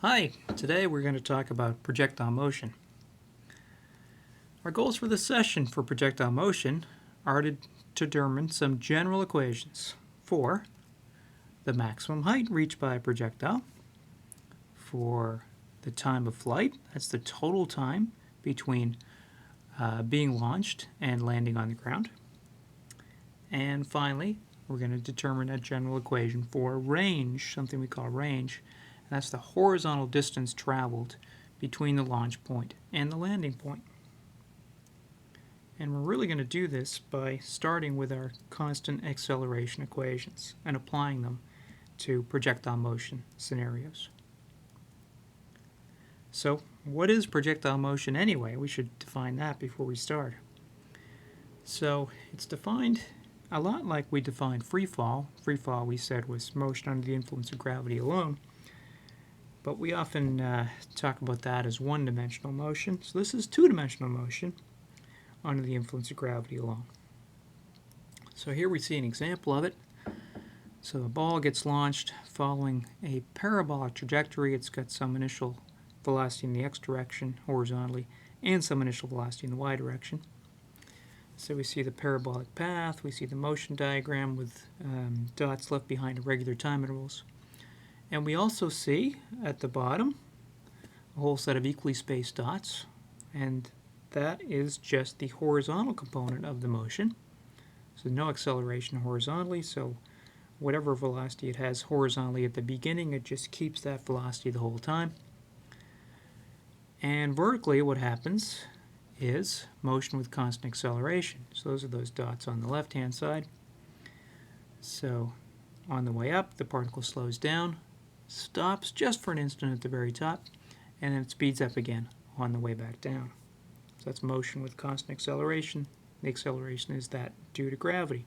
Hi, today we're going to talk about projectile motion. Our goals for this session for projectile motion are to determine some general equations for the maximum height reached by a projectile, for the time of flight, that's the total time between being launched and landing on the ground, and finally we're going to determine a general equation for range, something we call range. That's the horizontal distance traveled between the launch point and the landing point. And we're really going to do this by starting with our constant acceleration equations and applying them to projectile motion scenarios. So, what is projectile motion anyway? We should define that before we start. So, it's defined a lot like we defined free fall. Free fall, we said, was motion under the influence of gravity alone. But we often talk about that as one-dimensional motion. So this is two-dimensional motion under the influence of gravity alone. So here we see an example of it. So the ball gets launched following a parabolic trajectory. It's got some initial velocity in the x direction horizontally and some initial velocity in the y direction. So we see the parabolic path. We see the motion diagram with dots left behind at regular time intervals. And we also see at the bottom a whole set of equally spaced dots, and that is just the horizontal component of the motion. So no acceleration horizontally, so whatever velocity it has horizontally at the beginning, it just keeps that velocity the whole time. And vertically what happens is motion with constant acceleration. So those are those dots on the left-hand side. So on the way up, the particle slows down, stops just for an instant at the very top, and then it speeds up again on the way back down. So that's motion with constant acceleration. The acceleration is that due to gravity.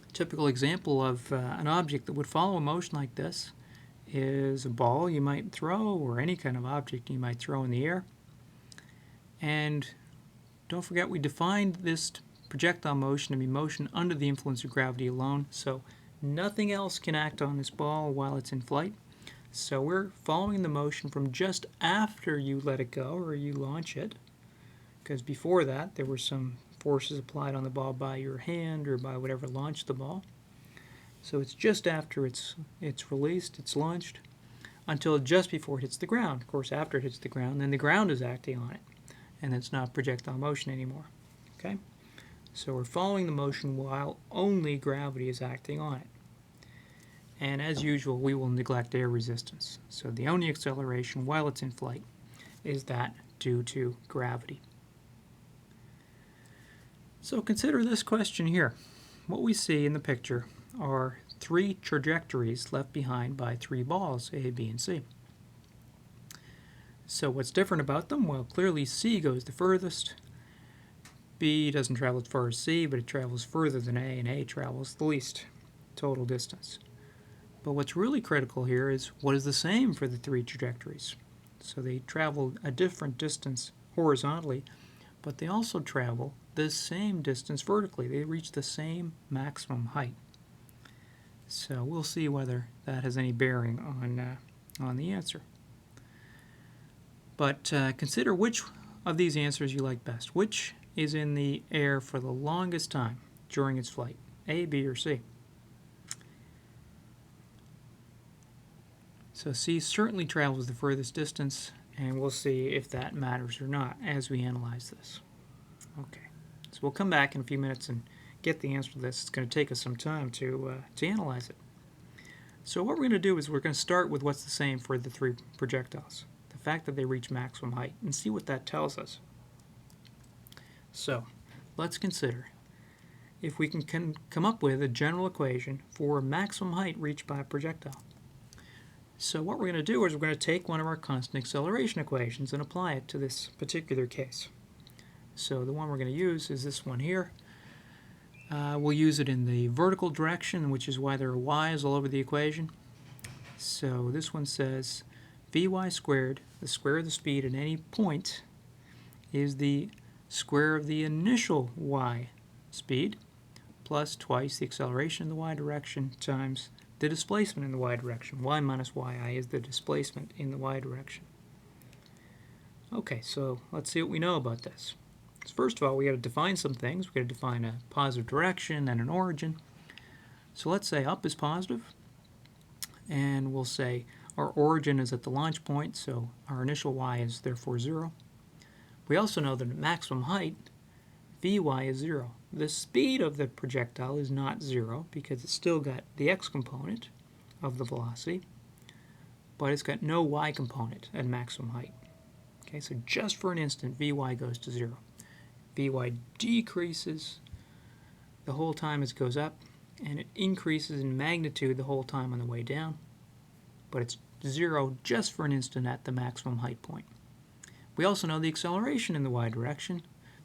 A typical example of an object that would follow a motion like this is a ball you might throw, or any kind of object you might throw in the air. And don't forget, we defined this projectile motion to be motion under the influence of gravity alone, so nothing else can act on this ball while it's in flight. So we're following the motion from just after you let it go or you launch it, because before that there were some forces applied on the ball by your hand or by whatever launched the ball. So it's just after it's released, it's launched, until just before it hits the ground. Of course, after it hits the ground, then the ground is acting on it, and it's not projectile motion anymore. Okay? So we're following the motion while only gravity is acting on it. And as usual, we will neglect air resistance. So the only acceleration while it's in flight is that due to gravity. So consider this question here. What we see in the picture are three trajectories left behind by three balls, A, B, and C. So what's different about them? Well, clearly C goes the furthest. B doesn't travel as far as C, but it travels further than A, and A travels the least total distance. But what's really critical here is what is the same for the three trajectories. So they travel a different distance horizontally, but they also travel the same distance vertically. They reach the same maximum height. So we'll see whether that has any bearing on the answer. But consider which of these answers you like best. Which is in the air for the longest time during its flight, A, B, or C? So C certainly travels the furthest distance, and we'll see if that matters or not as we analyze this. Okay, so we'll come back in a few minutes and get the answer to this. It's going to take us some time to analyze it. So what we're going to do is we're going to start with what's the same for the three projectiles, the fact that they reach maximum height, and see what that tells us. So let's consider if we can come up with a general equation for maximum height reached by a projectile. So what we're going to do is we're going to take one of our constant acceleration equations and apply it to this particular case. So the one we're going to use is this one here. We'll use it in the vertical direction, which is why there are y's all over the equation. So this one says Vy squared, the square of the speed at any point, is the square of the initial y speed plus twice the acceleration in the y direction times the displacement in the y direction. Y minus yi is the displacement in the y direction. Okay, so let's see what we know about this. So first of all, we got to define some things. We got to define a positive direction and an origin. So let's say up is positive, and we'll say our origin is at the launch point, so our initial y is therefore 0. We also know that at maximum height, Vy is 0. The speed of the projectile is not 0 because it's still got the x component of the velocity, but it's got no y component at maximum height. Okay, so just for an instant, Vy goes to 0. Vy decreases the whole time as it goes up, and it increases in magnitude the whole time on the way down, but it's 0 just for an instant at the maximum height point. We also know the acceleration in the y direction.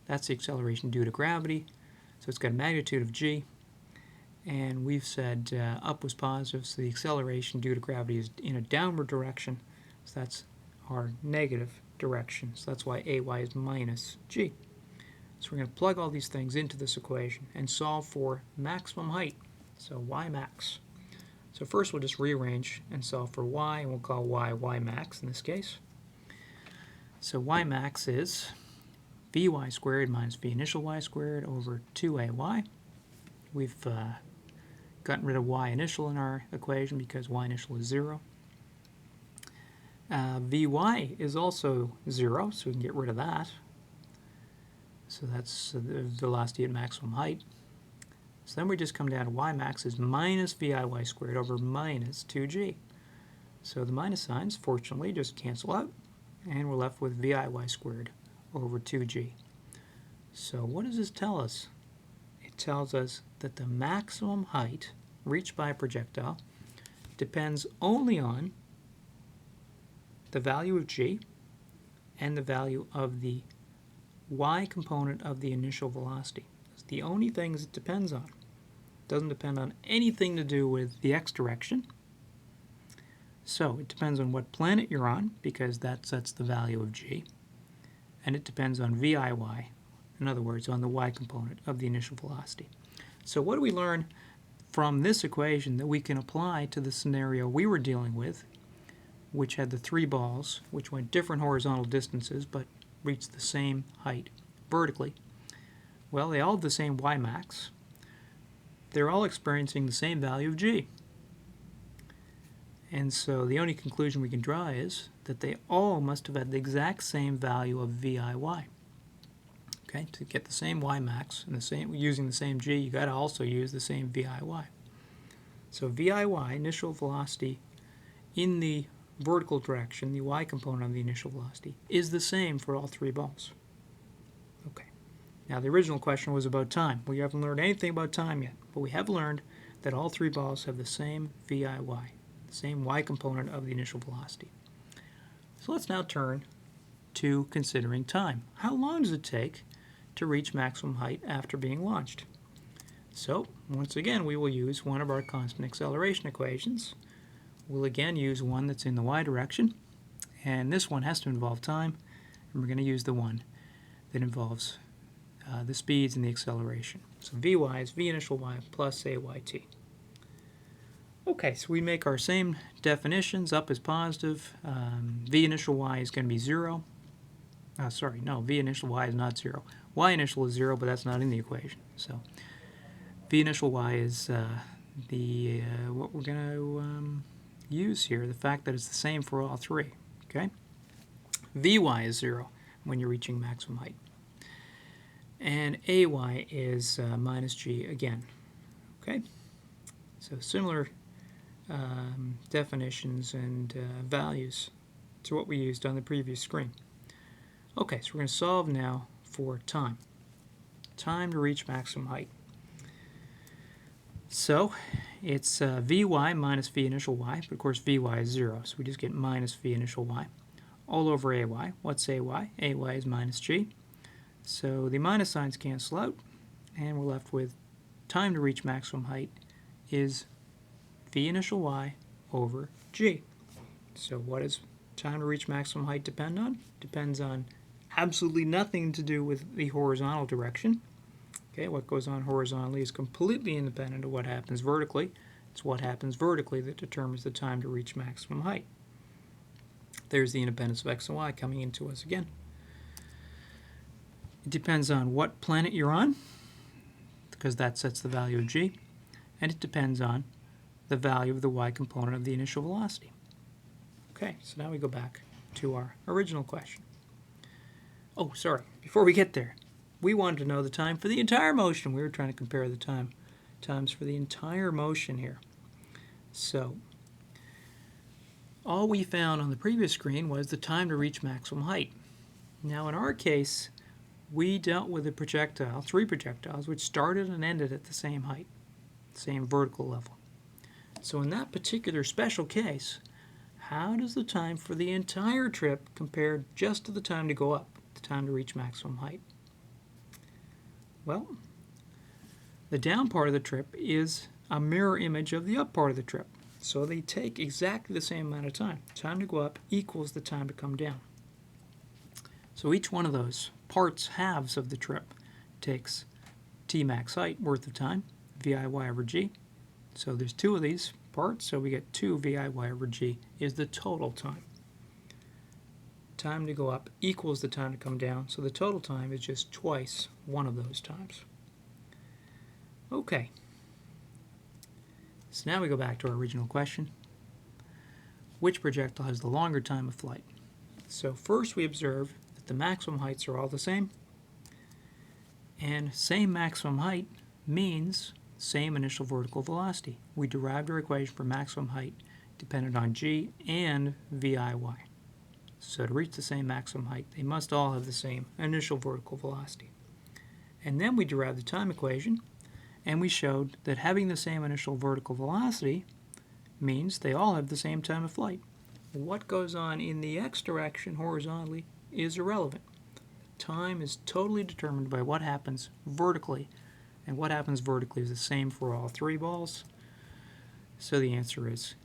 That's the acceleration due to gravity, so it's got a magnitude of g, and we've said up was positive, so the acceleration due to gravity is in a downward direction, so that's our negative direction, so that's why ay is minus g. So we're going to plug all these things into this equation and solve for maximum height, so y max. So first we'll just rearrange and solve for y, and we'll call y max in this case. So y max is Vy squared minus V initial y squared over 2ay. We've gotten rid of y initial in our equation because y initial is 0. Vy is also 0, so we can get rid of that. So that's the velocity at maximum height. So then we just come down to y max is minus Viy squared over minus 2g. So the minus signs, fortunately, just cancel out, and we're left with Viy squared over 2g. So what does this tell us? It tells us that the maximum height reached by a projectile depends only on the value of g and the value of the y component of the initial velocity. It's the only things it depends on. It doesn't depend on anything to do with the x direction. So it depends on what planet you're on, because that sets the value of g. And it depends on Viy, in other words, on the y component of the initial velocity. So what do we learn from this equation that we can apply to the scenario we were dealing with, which had the 3 balls, which went different horizontal distances but reached the same height vertically? Well, they all have the same y max. They're all experiencing the same value of g. And so the only conclusion we can draw is that they all must have had the exact same value of Viy. Okay, to get the same y max and the same using the same g, you got to also use the same Viy. So Viy, initial velocity in the vertical direction, the y component of the initial velocity, is the same for all 3 balls. Okay. Now the original question was about time. We haven't learned anything about time yet, but we have learned that all 3 balls have the same Viy, the same y component of the initial velocity. So let's now turn to considering time. How long does it take to reach maximum height after being launched? So once again, we will use one of our constant acceleration equations. We'll again use one that's in the y direction, and this one has to involve time, and we're going to use the one that involves the speeds and the acceleration. So Vy is V initial y plus Ayt. Okay, so we make our same definitions. Up is positive. V initial y is going to be 0. V initial y is not 0. Y initial is 0, but that's not in the equation. So V initial y is what we're going to use here, the fact that it's the same for all 3. Okay, Vy is 0 when you're reaching maximum height, and Ay is minus g again. Okay, so similar definitions and values to what we used on the previous screen. Okay, so we're going to solve now for time to reach maximum height. So it's Vy minus V initial y, but of course Vy is 0, so we just get minus V initial y all over Ay. What's Ay? Ay is minus g. So the minus signs cancel out, and we're left with time to reach maximum height is V initial y over g. So what does time to reach maximum height depend on? Depends on absolutely nothing to do with the horizontal direction. Okay, what goes on horizontally is completely independent of what happens vertically. It's what happens vertically that determines the time to reach maximum height. There's the independence of x and y coming into us again. It depends on what planet you're on, because that sets the value of g, and it depends on the value of the y component of the initial velocity. Okay, so now we go back to our original question. Oh, sorry, before we get there, we wanted to know the time for the entire motion. We were trying to compare the times for the entire motion here. So, all we found on the previous screen was the time to reach maximum height. Now, in our case, we dealt with a projectile, 3 projectiles, which started and ended at the same height, same vertical level. So in that particular special case, how does the time for the entire trip compare just to the time to go up, the time to reach maximum height? Well, the down part of the trip is a mirror image of the up part of the trip. So they take exactly the same amount of time. Time to go up equals the time to come down. So each one of those parts, halves of the trip, takes t max height worth of time, VIY over g. So there's 2 of these parts, so we get 2 VIY over g is the total time. Time to go up equals the time to come down, so the total time is just twice one of those times. Okay. So now we go back to our original question. Which projectile has the longer time of flight? So first we observe that the maximum heights are all the same. And same maximum height means same initial vertical velocity. We derived our equation for maximum height dependent on g and VIY. So to reach the same maximum height, they must all have the same initial vertical velocity. And then we derived the time equation, and we showed that having the same initial vertical velocity means they all have the same time of flight. What goes on in the x direction horizontally is irrelevant. Time is totally determined by what happens vertically, and what happens vertically is the same for all 3 balls. So the answer is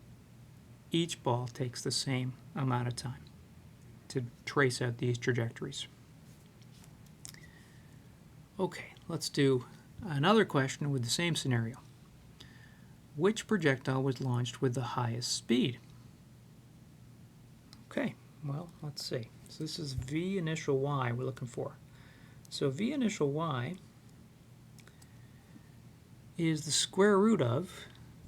each ball takes the same amount of time to trace out these trajectories. Okay, let's do another question with the same scenario. Which projectile was launched with the highest speed? Okay, well, let's see. So this is V initial y we're looking for. So V initial y is the square root of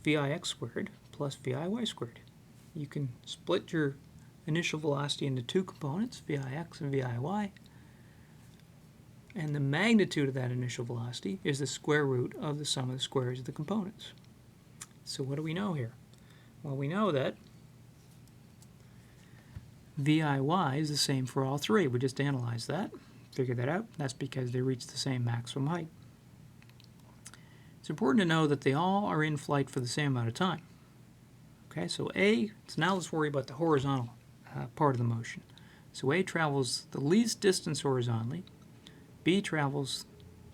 Vix squared plus Viy squared. You can split your initial velocity into 2 components, Vix and Viy, and the magnitude of that initial velocity is the square root of the sum of the squares of the components. So what do we know here? Well, we know that Viy is the same for all 3. We just analyzed that, figured that out. That's because they reach the same maximum height. It's important to know that they all are in flight for the same amount of time. Okay, so now let's worry about the horizontal part of the motion. So A travels the least distance horizontally, B travels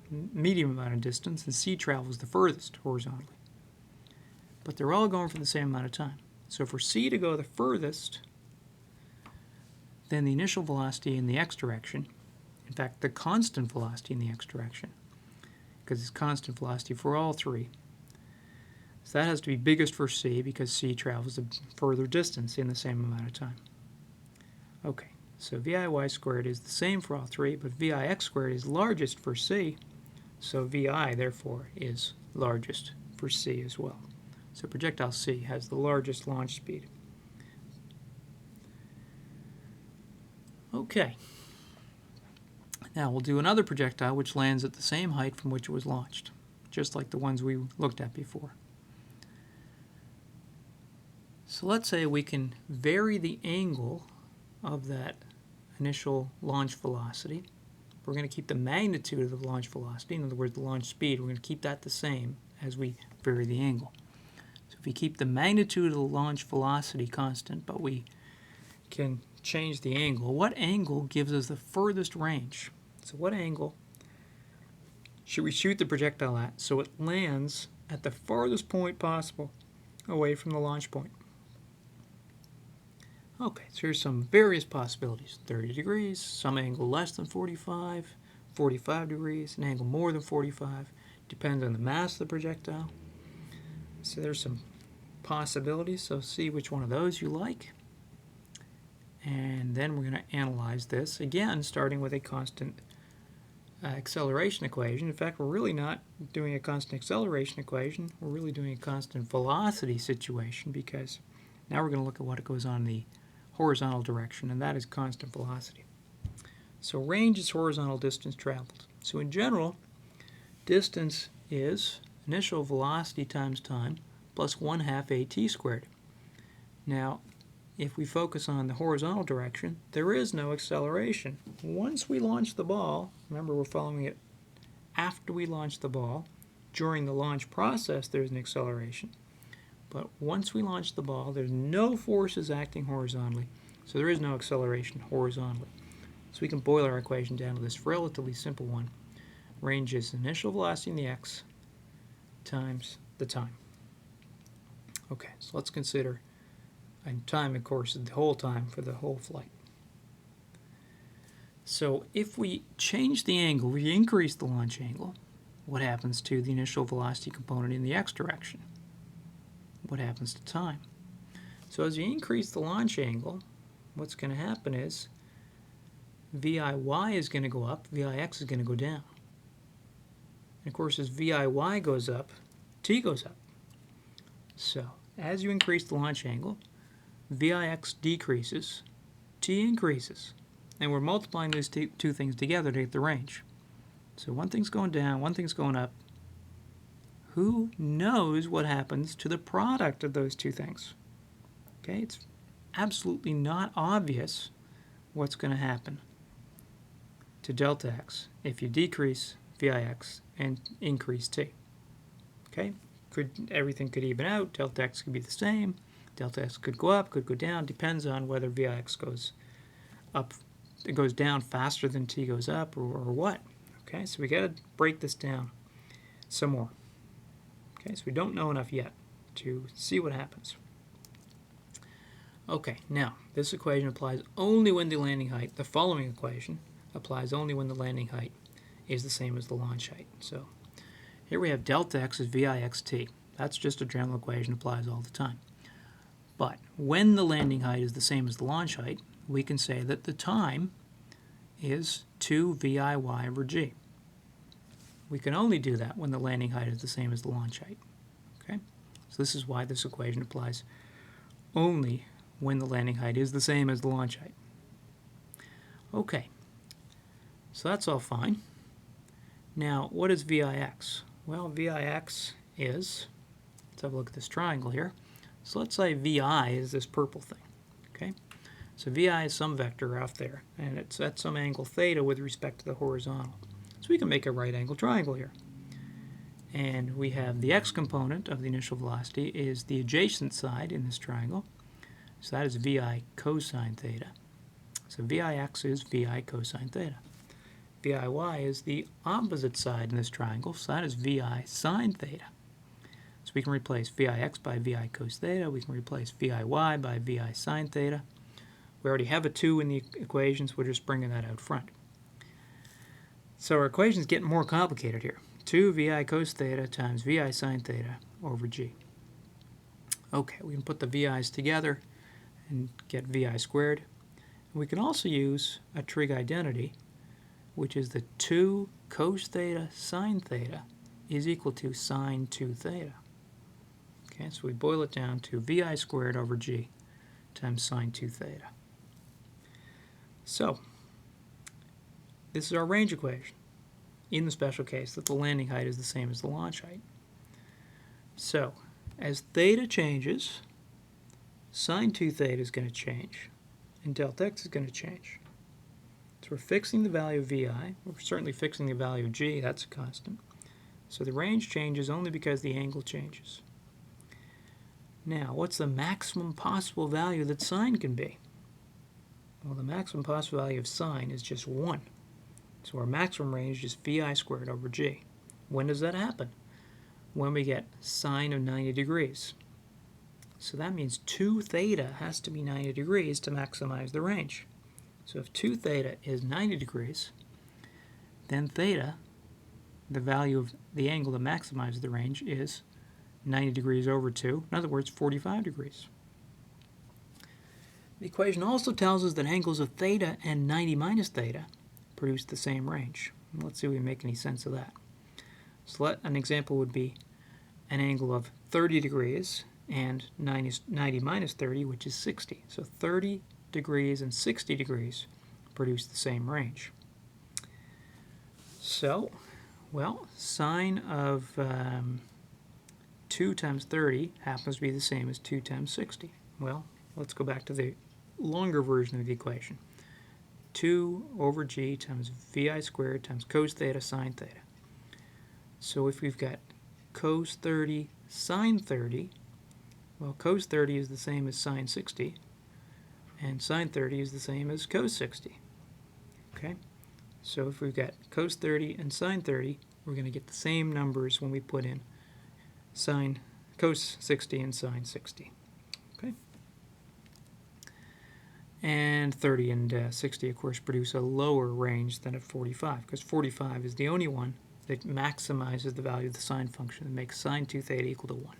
medium amount of distance, and C travels the furthest horizontally. But they're all going for the same amount of time. So for C to go the furthest, then the initial velocity in the x direction, in fact the constant velocity in the x direction, because it's constant velocity for all 3. So that has to be biggest for C because C travels a further distance in the same amount of time. Okay, so Viy squared is the same for all 3, but Vix squared is largest for C, so Vi therefore is largest for C as well. So projectile C has the largest launch speed. Okay. Now we'll do another projectile which lands at the same height from which it was launched, just like the ones we looked at before. So let's say we can vary the angle of that initial launch velocity. We're going to keep the magnitude of the launch velocity, in other words the launch speed, we're going to keep that the same as we vary the angle. So if we keep the magnitude of the launch velocity constant, but we can change the angle, what angle gives us the furthest range? So what angle should we shoot the projectile at so it lands at the farthest point possible away from the launch point? Okay, so here's some various possibilities. 30 degrees, some angle less than 45, 45 degrees, an angle more than 45. Depends on the mass of the projectile. So there's some possibilities, so see which one of those you like. And then we're going to analyze this, again, starting with a constant acceleration equation. In fact, we're really not doing a constant acceleration equation. We're really doing a constant velocity situation, because now we're going to look at what goes on in the horizontal direction, and that is constant velocity. So range is horizontal distance traveled. So in general, distance is initial velocity times time plus 1/2 at squared. Now, if we focus on the horizontal direction, there is no acceleration. Once we launch the ball, remember we're following it after we launch the ball. During the launch process, there's an acceleration. But once we launch the ball, there's no forces acting horizontally, so there is no acceleration horizontally. So we can boil our equation down to this relatively simple one. Range is initial velocity in the x times the time. Okay, so let's consider, and time, of course, is the whole time for the whole flight. So if we change the angle, we increase the launch angle, what happens to the initial velocity component in the x direction? What happens to time? So as you increase the launch angle, what's going to happen is VIY is going to go up, VIX is going to go down. And of course, as VIY goes up, T goes up. So as you increase the launch angle, VIX decreases, T increases. And we're multiplying these two things together to get the range. So one thing's going down, one thing's going up. Who knows what happens to the product of those two things? Okay, it's absolutely not obvious what's going to happen to delta x if you decrease VIX and increase T. Okay, everything could even out, delta x could be the same, delta x could go up, could go down, depends on whether VIX goes up, it goes down faster than T goes up, or what. Okay, so we got to break this down some more. Okay, so we don't know enough yet to see what happens. Okay, now this equation applies only when the landing height, the following equation applies only when the landing height is the same as the launch height. So here we have delta x is VIXT. That's just a general equation, applies all the time. But when the landing height is the same as the launch height, we can say that the time is 2 VIY over g. We can only do that when the landing height is the same as the launch height. Okay? So this is why this equation applies only when the landing height is the same as the launch height. Okay, so that's all fine. Now, what is VIX? Well, VIX is, let's have a look at this triangle here. So let's say VI is this purple thing. Okay? So VI is some vector out there, and it's at some angle theta with respect to the horizontal. So we can make a right angle triangle here. And we have the x component of the initial velocity is the adjacent side in this triangle. So that is VI cosine theta. So VIX is VI cosine theta. VIY is the opposite side in this triangle, so that is VI sine theta. So we can replace VIX by VI cos theta. We can replace VIY by VI sine theta. We already have a 2 in the equations. We're just bringing that out front. So our equation's getting more complicated here. 2 VI cos theta times VI sine theta over g. Okay, we can put the VI's together and get VI squared. We can also use a trig identity, which is the 2 cos theta sine theta is equal to sine 2 theta. Okay, so we boil it down to VI squared over g times sine 2 theta. So, this is our range equation in the special case that the landing height is the same as the launch height. So, as theta changes, sine 2 theta is going to change, and delta x is going to change. So we're fixing the value of VI. We're certainly fixing the value of g. That's a constant. So the range changes only because the angle changes. Now, what's the maximum possible value that sine can be? Well, the maximum possible value of sine is just 1. So our maximum range is VI squared over g. When does that happen? When we get sine of 90 degrees. So that means 2 theta has to be 90 degrees to maximize the range. So if 2 theta is 90 degrees, then theta, the value of the angle that maximizes the range, is 90 degrees over 2. In other words, 45 degrees. The equation also tells us that angles of theta and 90 minus theta produce the same range. Let's see if we can make any sense of that. So an example would be an angle of 30 degrees and 90 minus 30, which is 60. So 30 degrees and 60 degrees produce the same range. So, well, sine of 2 times 30 happens to be the same as 2 times 60. Well, let's go back to the longer version of the equation. 2 over g times vi squared times cos theta sine theta. So if we've got cos 30 sine 30, well, cos 30 is the same as sine 60, and sine 30 is the same as cos 60. Okay? So if we've got cos 30 and sine 30, we're going to get the same numbers when we put in cos 60 and sine 60. Okay? And 30 and 60, of course, produce a lower range than at 45, because 45 is the only one that maximizes the value of the sine function and makes sine 2 theta equal to 1.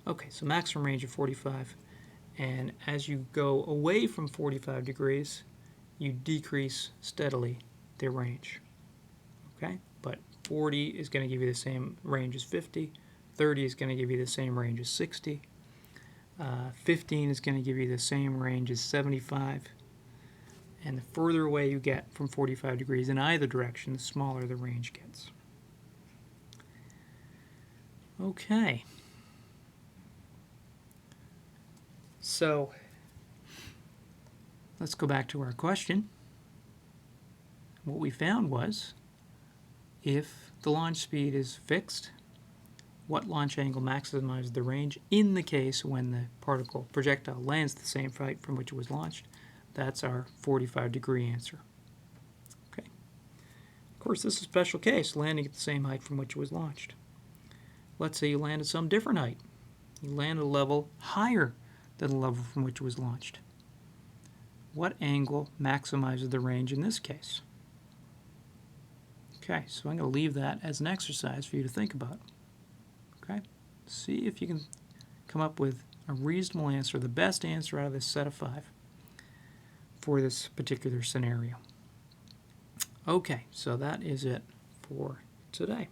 Okay, so maximum range of 45, and as you go away from 45 degrees, you decrease steadily the range. Okay, but 40 is going to give you the same range as 50, 30 is going to give you the same range as 60, 15 is going to give you the same range as 75, and the further away you get from 45 degrees in either direction, the smaller the range gets. Okay. So, let's go back to our question. What we found was, if the launch speed is fixed, what launch angle maximizes the range in the case when the projectile lands the same height from which it was launched? That's our 45-degree answer. Okay. Of course, this is a special case, landing at the same height from which it was launched. Let's say you land at some different height. You land at a level higher than the level from which it was launched. What angle maximizes the range in this case? Okay, so I'm going to leave that as an exercise for you to think about. Okay, see if you can come up with a reasonable answer, the best answer out of this set of 5 for this particular scenario. Okay, so that is it for today.